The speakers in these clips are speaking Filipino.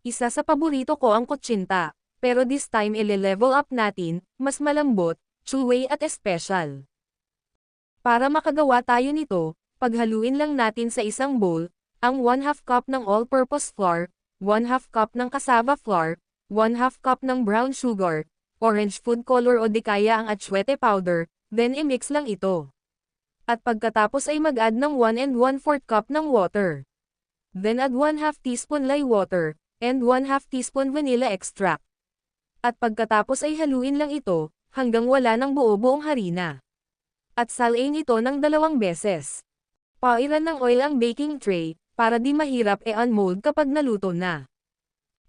Isa sa paborito ko ang kutsinta, pero this time ile-level up natin, mas malambot, chewy at espesyal. Para makagawa tayo nito, paghaluin lang natin sa isang bowl, ang 1/2 cup ng all-purpose flour, 1/2 cup ng cassava flour, 1/2 cup ng brown sugar, orange food color o di kaya ang atsuete powder, then i-mix lang ito. At pagkatapos ay mag-add ng 1 1/4 cup ng water. Then add 1/2 teaspoon lye water, and 1/2 teaspoon vanilla extract. At pagkatapos ay haluin lang ito, hanggang wala ng buo-buong harina. At salain ito ng 2 beses. Pairan ng oil ang baking tray, para di mahirap unmold kapag naluto na.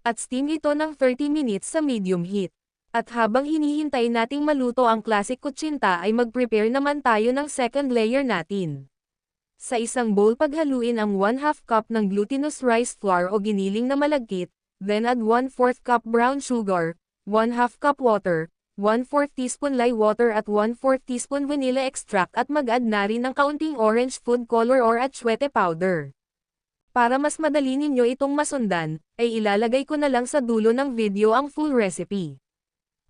At steam ito ng 30 minutes sa medium heat. At habang hinihintay nating maluto ang classic kutsinta ay mag-prepare naman tayo ng second layer natin. Sa isang bowl paghaluin ang 1/2 cup ng glutinous rice flour o giniling na malagkit, then add 1/4 cup brown sugar, 1/2 cup water, 1/4 teaspoon lye water at 1/4 teaspoon vanilla extract at mag-add na rin ng kaunting orange food color or atsuete powder. Para mas madali ninyo itong masundan, ay ilalagay ko na lang sa dulo ng video ang full recipe.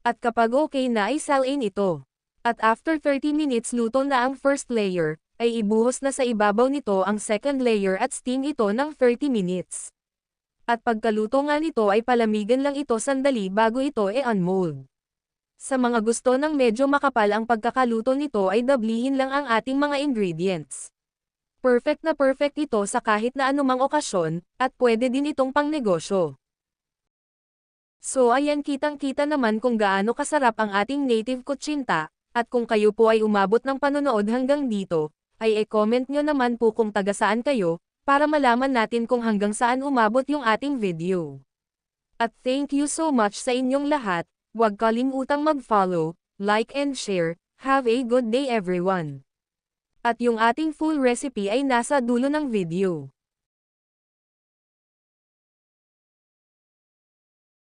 At kapag okay na ay salain ito. At after 30 minutes luto na ang first layer, ay ibuhos na sa ibabaw nito ang second layer at steam ito ng 30 minutes. At pagkaluto nga nito ay palamigan lang ito sandali bago ito unmold. Sa mga gusto ng medyo makapal ang pagkakaluto nito ay dablihin lang ang ating mga ingredients. Perfect na perfect ito sa kahit na anumang okasyon, at pwede din itong pangnegosyo. So ayan kitang-kita naman kung gaano kasarap ang ating native kutsinta, at kung kayo po ay umabot ng panonood hanggang dito, ay e-comment nyo naman po kung taga saan kayo, para malaman natin kung hanggang saan umabot yung ating video. At thank you so much sa inyong lahat, huwag kalimutang mag-follow, like and share, have a good day everyone. At yung ating full recipe ay nasa dulo ng video.